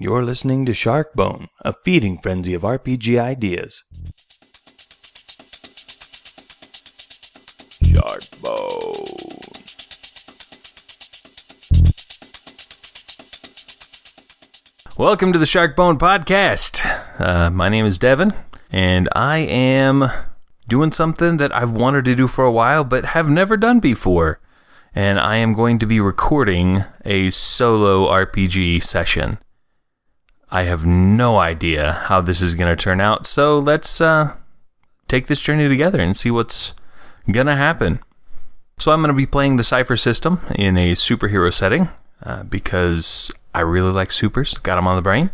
You're listening to Sharkbone, a feeding frenzy of RPG ideas. Sharkbone. Welcome to the Sharkbone podcast. My name is Devin, and I am doing something that I've wanted to do for a while, but have never done before. And I am going to be recording a solo RPG session. I have no idea how this is going to turn out, so let's take this journey together and see what's going to happen. So I'm going to be playing the Cypher system in a superhero setting because I really like supers, got them on the brain.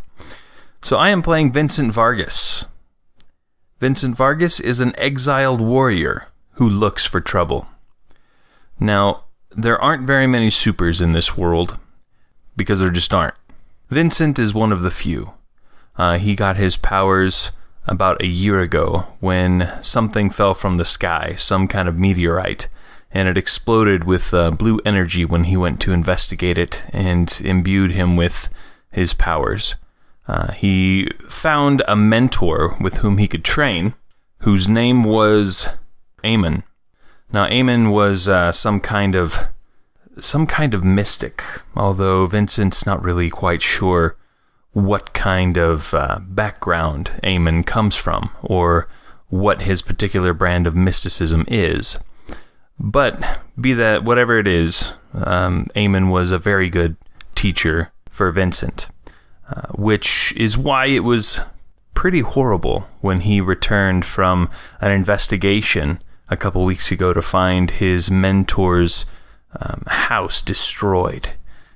So I am playing Vincent Vargas. Vincent Vargas is an exiled warrior who looks for trouble. Now, there aren't very many supers in this world because there just aren't. Vincent is one of the few. He got his powers about a year ago when something fell from the sky, some kind of meteorite, and it exploded with blue energy when he went to investigate it and imbued him with his powers. He found a mentor with whom he could train, whose name was Eamon. Now, Eamon was some kind of mystic, although Vincent's not really quite sure what kind of background Eamon comes from, or what his particular brand of mysticism is. But be that whatever it is, Eamon was a very good teacher for Vincent, which is why it was pretty horrible when he returned from an investigation a couple weeks ago to find his mentor's house destroyed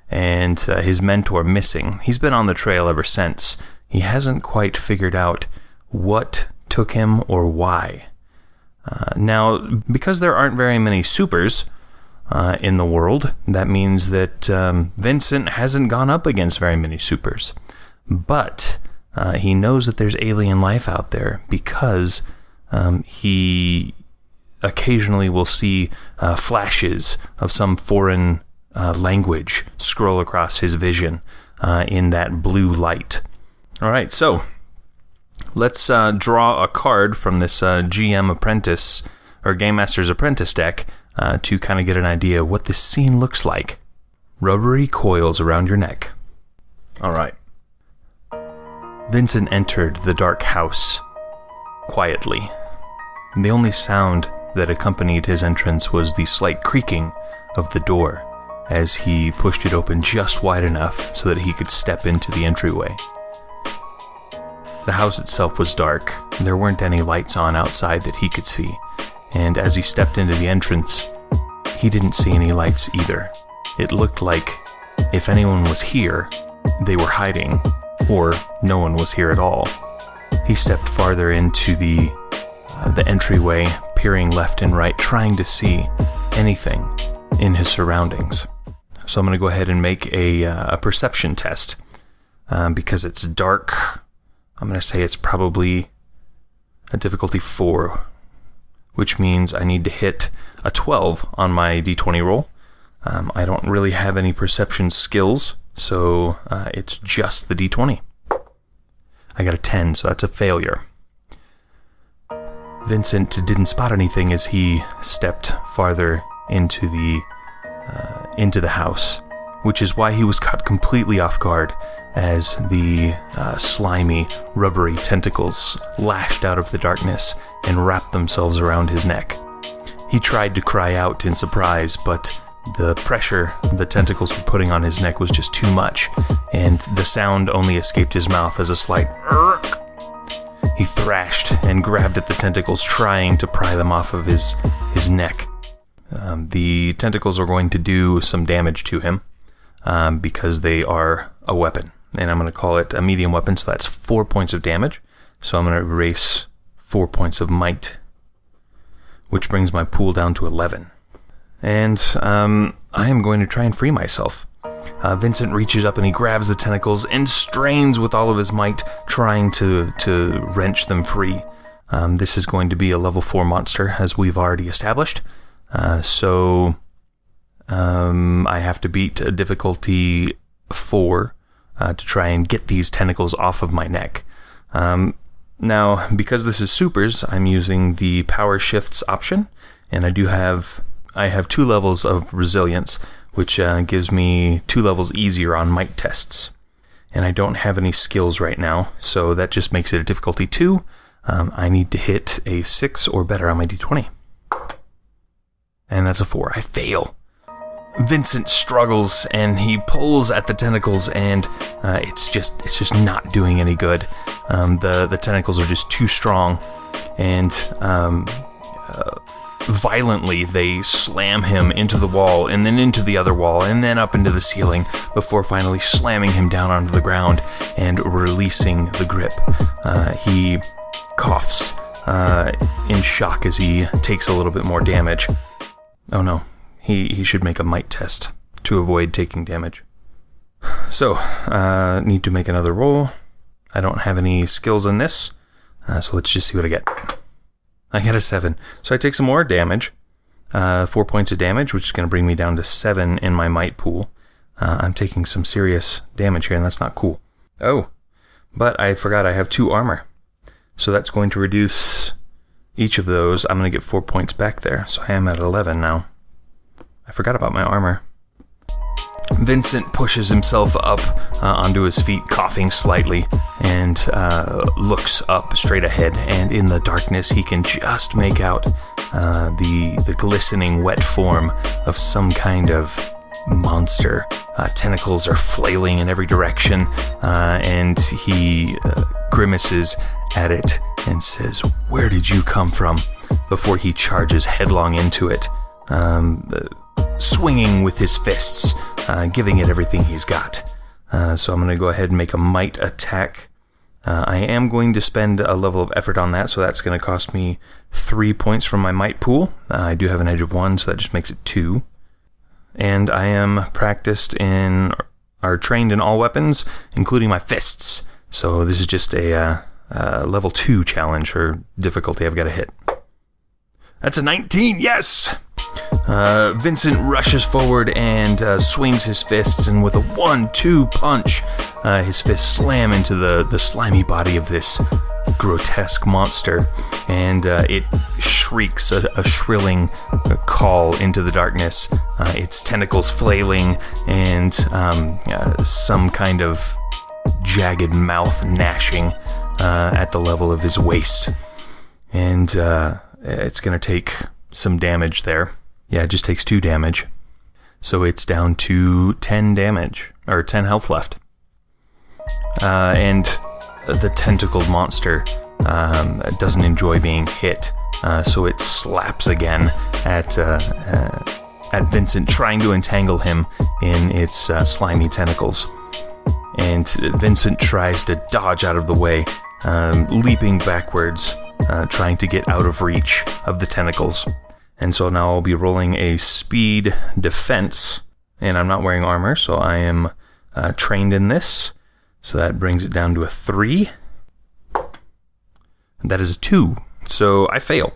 and his mentor missing. He's been on the trail ever since. He hasn't quite figured out what took him or why. Now, because there aren't very many supers in the world, that means that Vincent hasn't gone up against very many supers. But he knows that there's alien life out there because he occasionally will see flashes of some foreign language scroll across his vision in that blue light. All right, so let's draw a card from this GM Apprentice or Game Master's Apprentice deck to kind of get an idea of what this scene looks like. Rubbery coils around your neck. All right. Vincent entered the dark house quietly. The only sound that accompanied his entrance was the slight creaking of the door as he pushed it open just wide enough so that he could step into the entryway. The house itself was dark. There weren't any lights on outside that he could see, and as he stepped into the entrance, he didn't see any lights either. It looked like if anyone was here, they were hiding, or no one was here at all. He stepped farther into the entryway, peering left and right, trying to see anything in his surroundings. So I'm going to go ahead and make a perception test. Because it's dark, I'm going to say it's probably a difficulty 4, which means I need to hit a 12 on my d20 roll. I don't really have any perception skills, so it's just the d20. I got a 10, so that's a failure. Vincent didn't spot anything as he stepped farther into the house, which is why he was caught completely off guard as the slimy, rubbery tentacles lashed out of the darkness and wrapped themselves around his neck. He tried to cry out in surprise, but the pressure the tentacles were putting on his neck was just too much, and the sound only escaped his mouth as a slight "Urk." He thrashed and grabbed at the tentacles, trying to pry them off of his neck. The tentacles are going to do some damage to him because they are a weapon. And I'm going to call it a medium weapon, so that's 4 points of damage. So I'm going to erase 4 points of might, which brings my pool down to 11. And I am going to try and free myself. Vincent reaches up and he grabs the tentacles and strains with all of his might, trying to wrench them free. This is going to be a level 4 monster, as we've already established. So I have to beat a difficulty 4 to try and get these tentacles off of my neck. Now, because this is supers, I'm using the power shifts option, and I have 2 levels of resilience, which gives me 2 levels easier on might tests. And I don't have any skills right now, so that just makes it a difficulty 2. I need to hit a 6 or better on my d20. And that's a 4. I fail. Vincent struggles and he pulls at the tentacles, and it's just not doing any good. The tentacles are just too strong, and violently they slam him into the wall, and then into the other wall, and then up into the ceiling, before finally slamming him down onto the ground and releasing the grip. He coughs in shock as he takes a little bit more damage. Oh no. He should make a might test to avoid taking damage. So, need to make another roll. I don't have any skills in this, so let's just see what I get. I get a 7. So I take some more damage, 4 points of damage, which is going to bring me down to 7 in my might pool. I'm taking some serious damage here, and that's not cool. Oh, but I forgot I have 2 armor. So that's going to reduce each of those. I'm going to get 4 points back there, so I am at 11 now. I forgot about my armor. Vincent pushes himself up onto his feet, coughing slightly, and looks up straight ahead. And in the darkness, he can just make out the glistening wet form of some kind of monster. Tentacles are flailing in every direction, and he grimaces at it and says, "Where did you come from?" before he charges headlong into it. Swinging with his fists, giving it everything he's got. So I'm going to go ahead and make a might attack. I am going to spend a level of effort on that, so that's going to cost me 3 points from my might pool. I do have an edge of 1, so that just makes it 2. And I am trained in all weapons, including my fists. So this is just a level 2 challenge or difficulty I've got to hit. That's a 19, yes! Vincent rushes forward and swings his fists, and with a 1-2 punch, his fists slam into the slimy body of this grotesque monster, and it shrieks a shrilling call into the darkness, its tentacles flailing, and some kind of jagged mouth gnashing at the level of his waist. And it's going to take some damage there. Yeah, it just takes 2 damage. So it's down to 10 damage, or 10 health left. And the tentacled monster doesn't enjoy being hit, so it slaps again at Vincent, trying to entangle him in its slimy tentacles. And Vincent tries to dodge out of the way, leaping backwards, trying to get out of reach of the tentacles. And so now I'll be rolling a speed defense, and I'm not wearing armor, so I am trained in this. So that brings it down to a 3. That is a 2, so I fail.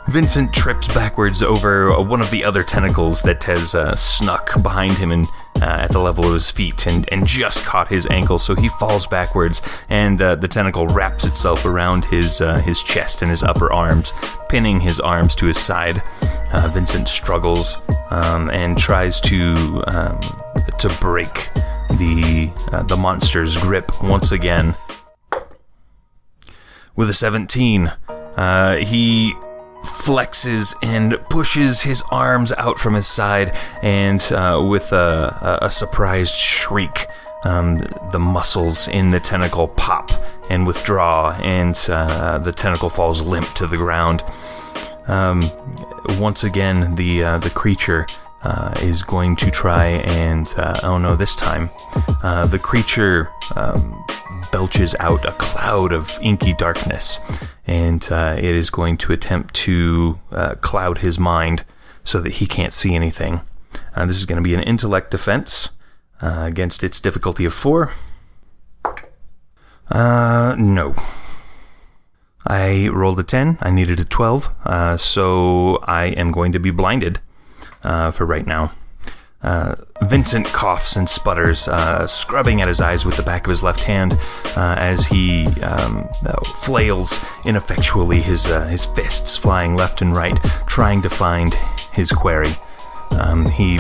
Vincent trips backwards over one of the other tentacles that has snuck behind him and at the level of his feet and just caught his ankle, so he falls backwards, and the tentacle wraps itself around his chest and his upper arms, pinning his arms to his side. Vincent struggles and tries to break the monster's grip once again. With a 17, he flexes and pushes his arms out from his side, and with a surprised shriek, the muscles in the tentacle pop and withdraw, and the tentacle falls limp to the ground. Once again, the creature is going to try and oh no, this time the creature belches out a cloud of inky darkness, and it is going to attempt to cloud his mind so that he can't see anything. This is going to be an intellect defense against its difficulty of 4. No. I rolled a 10. I needed a 12, so I am going to be blinded for right now. Vincent coughs and sputters, scrubbing at his eyes with the back of his left hand as he flails ineffectually, his fists flying left and right, trying to find his quarry. He,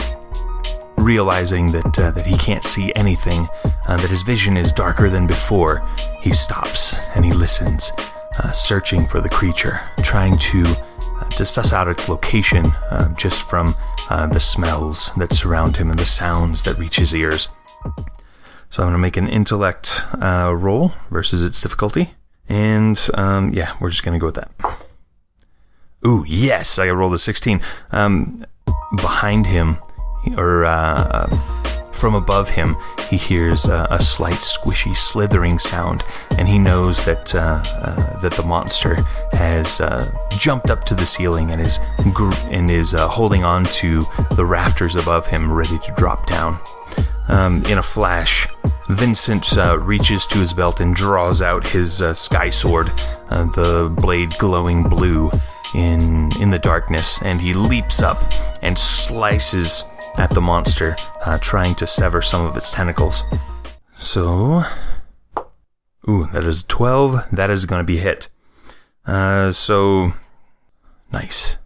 realizing that he can't see anything, that his vision is darker than before, he stops and he listens, searching for the creature, trying to suss out its location just from the smells that surround him and the sounds that reach his ears. So I'm going to make an intellect roll versus its difficulty. And we're just going to go with that. Ooh, yes, I rolled a 16. Behind him, or from above him, he hears a slight squishy slithering sound, and he knows that the monster has jumped up to the ceiling and is holding on to the rafters above him, ready to drop down. In a flash, Vincent reaches to his belt and draws out his sky sword, the blade glowing blue in the darkness, and he leaps up and slices at the monster, trying to sever some of its tentacles. So, that is 12. That is going to be hit. So, nice.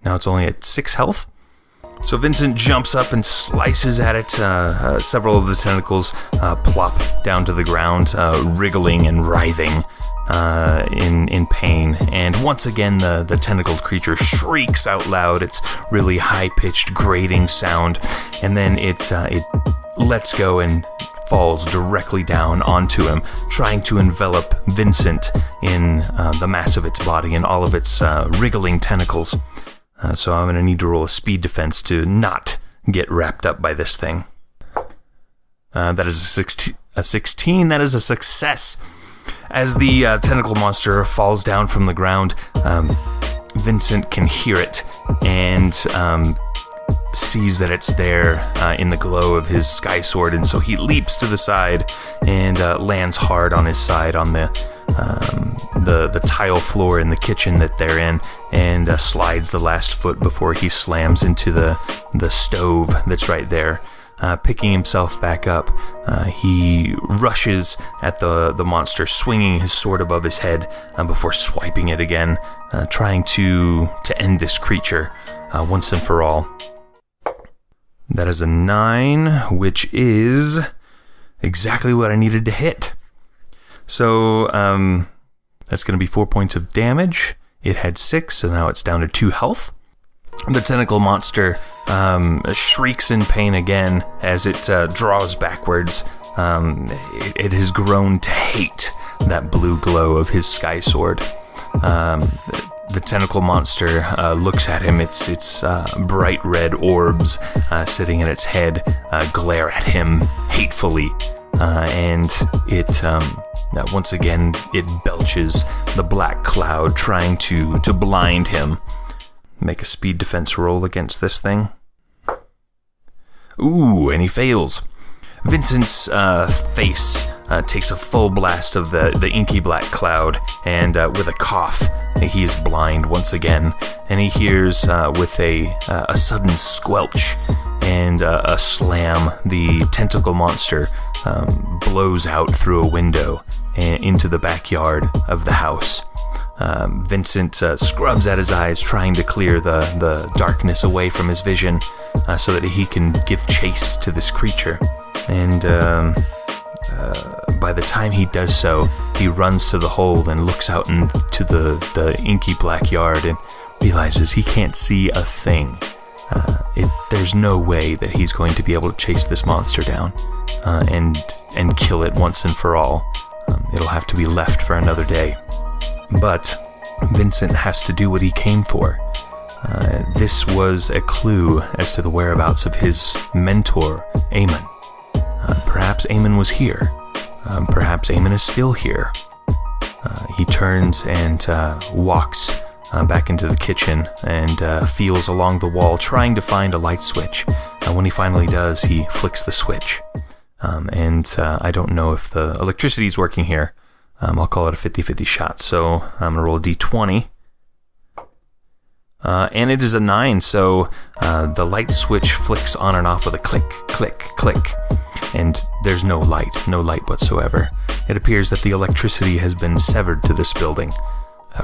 Now it's only at 6 health. So Vincent jumps up and slices at it. Several of the tentacles plop down to the ground, wriggling and writhing in pain. And once again, the tentacled creature shrieks out loud. It's really high-pitched, grating sound. And then it lets go and falls directly down onto him, trying to envelop Vincent in the mass of its body and all of its wriggling tentacles. So I'm going to need to roll a speed defense to not get wrapped up by this thing. That is a 16. That is a success. As the tentacle monster falls down from the ground, Vincent can hear it and sees that it's there in the glow of his sky sword, and so he leaps to the side and lands hard on his side on the tile floor in the kitchen that they're in, and slides the last foot before he slams into the stove that's right there. Picking himself back up, he rushes at the monster, swinging his sword above his head before swiping it again, trying to end this creature once and for all. That is a 9, which is exactly what I needed to hit. So that's going to be 4 points of damage. It had 6, so now it's down to 2 health. The tentacle monster shrieks in pain again as it draws backwards. It has grown to hate that blue glow of his sky sword. The tentacle monster looks at him. Its bright red orbs sitting in its head glare at him hatefully, and it once again it belches the black cloud, trying to blind him. Make a speed defense roll against this thing. Ooh, and he fails. Vincent's face takes a full blast of the inky black cloud, and with a cough, he is blind once again, and he hears with a sudden squelch and a slam, the tentacle monster blows out through a window into the backyard of the house. Vincent scrubs at his eyes, trying to clear the darkness away from his vision so that he can give chase to this creature. And by the time he does so, he runs to the hole and looks out into the inky black yard and realizes he can't see a thing. There's no way that he's going to be able to chase this monster down and kill it once and for all. It'll have to be left for another day. But Vincent has to do what he came for. This was a clue as to the whereabouts of his mentor, Eamon. Perhaps Eamon was here. Perhaps Eamon is still here. He turns and walks back into the kitchen and feels along the wall, trying to find a light switch. When he finally does, he flicks the switch. I don't know if the electricity is working here. I'll call it a 50-50 shot. So I'm going to roll a d20. And it is a 9, so the light switch flicks on and off with a click, click, click. And there's no light whatsoever. It appears that the electricity has been severed to this building.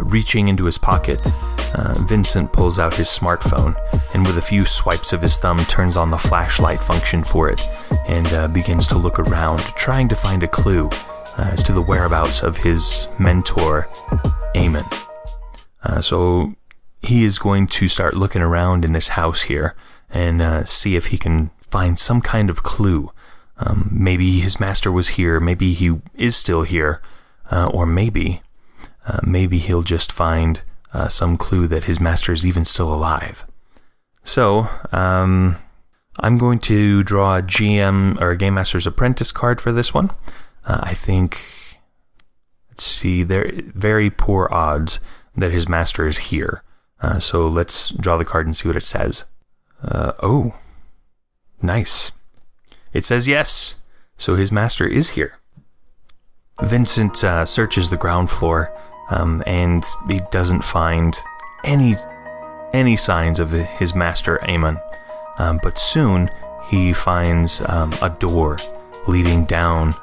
Reaching into his pocket, Vincent pulls out his smartphone and with a few swipes of his thumb turns on the flashlight function for it and begins to look around, trying to find a clue as to the whereabouts of his mentor, Eamon. So he is going to start looking around in this house here and see if he can find some kind of clue. Maybe his master was here, maybe he is still here, or maybe he'll just find some clue that his master is even still alive. So, I'm going to draw a GM or a Game Master's Apprentice card for this one. I think, let's see, there are very poor odds that his master is here. So let's draw the card and see what it says. Oh, nice. It says yes, so his master is here. Vincent searches the ground floor, and he doesn't find any signs of his master, Eamon. But soon he finds a door leading down,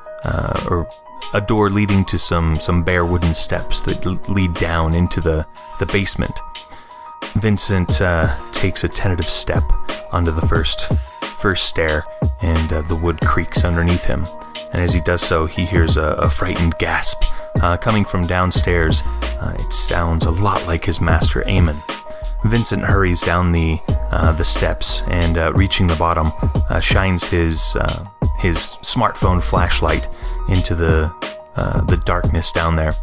or a door leading to some bare wooden steps that lead down into the basement. Vincent takes a tentative step onto the first stair, and the wood creaks underneath him. And as he does so, he hears a frightened gasp coming from downstairs. It sounds a lot like his master, Eamon. Vincent hurries down the steps and, reaching the bottom, shines his smartphone flashlight into the darkness down there.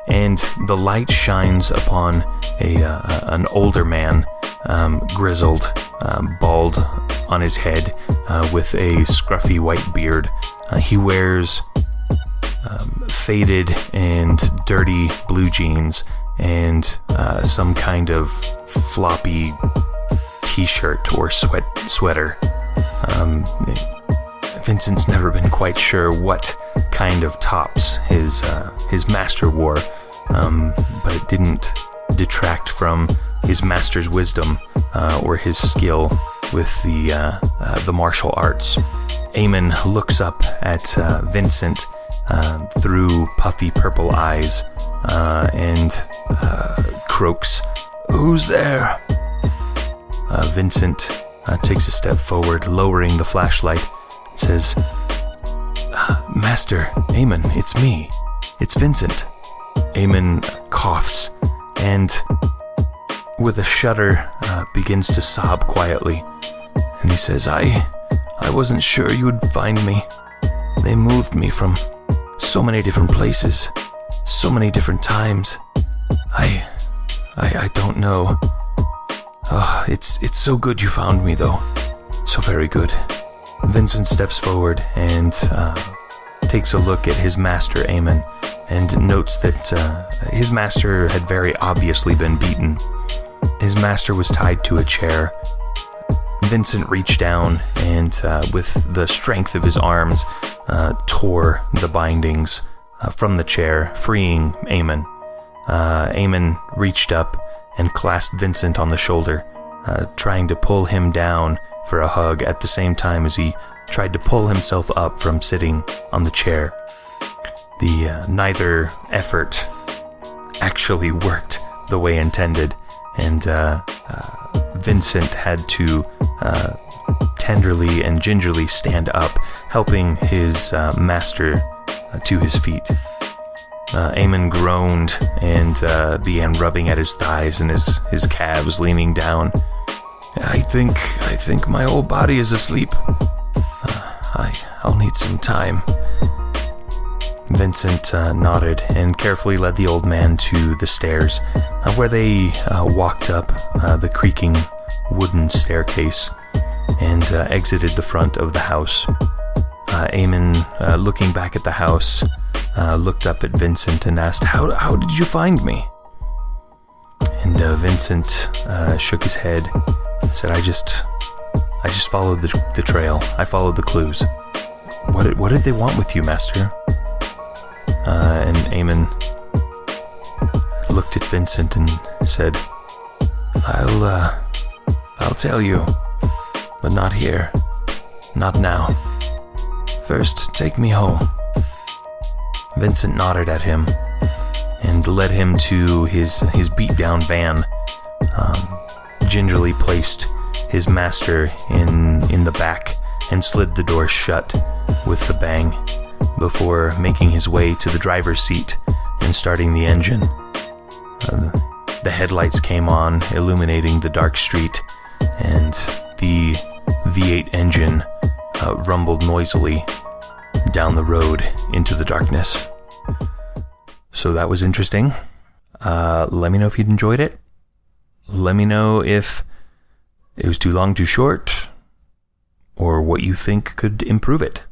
And the light shines upon an older man, grizzled, bald on his head, with a scruffy white beard. He wears faded and dirty blue jeans and some kind of floppy t-shirt or sweater. Vincent's never been quite sure what kind of tops his master wore, but it didn't detract from his master's wisdom or his skill with the martial arts. Eamon looks up at Vincent through puffy purple eyes and croaks, "Who's there?" Vincent takes a step forward, lowering the flashlight, and says, "Master, Eamon, it's me. It's Vincent." Eamon coughs and, with a shudder, begins to sob quietly. And he says, I wasn't sure you would find me. They moved me from so many different places, so many different times. I don't know. Oh, it's so good you found me, though. So very good. Vincent steps forward and takes a look at his master, Eamon, and notes that his master had very obviously been beaten. His master was tied to a chair. Vincent reached down and, with the strength of his arms, tore the bindings from the chair, freeing Eamon. Eamon reached up and clasped Vincent on the shoulder, trying to pull him down for a hug at the same time as he tried to pull himself up from sitting on the chair. Neither effort actually worked the way intended, and Vincent had to tenderly and gingerly stand up, helping his master to his feet. Eamon groaned and began rubbing at his thighs and his calves, leaning down. I think my whole body is asleep. I'll need some time." Vincent nodded and carefully led the old man to the stairs, where they walked up the creaking wooden staircase and exited the front of the house. Eamon, looking back at the house, looked up at Vincent and asked, How did you find me?" And Vincent shook his head and said, I just followed the trail. I followed the clues. What did they want with you, master?" And Eamon looked at Vincent and said, I'll tell you, but not here. Not now. First, take me home. Vincent nodded at him and led him to his beat-down van, gingerly placed his master in the back and slid the door shut with a bang before making his way to the driver's seat and starting the engine. The headlights came on, illuminating the dark street, and the V8 engine rumbled noisily down the road into the darkness. So that was interesting. Let me know if you'd enjoyed it. Let me know if it was too long, too short, or what you think could improve it.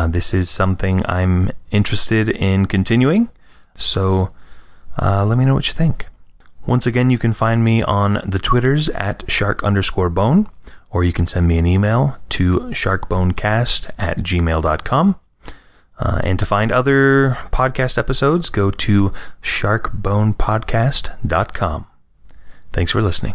This is something I'm interested in continuing, so let me know what you think. Once again, you can find me on the Twitters at shark_bone, or you can send me an email to sharkbonecast@gmail.com. And to find other podcast episodes, go to sharkbonepodcast.com. Thanks for listening.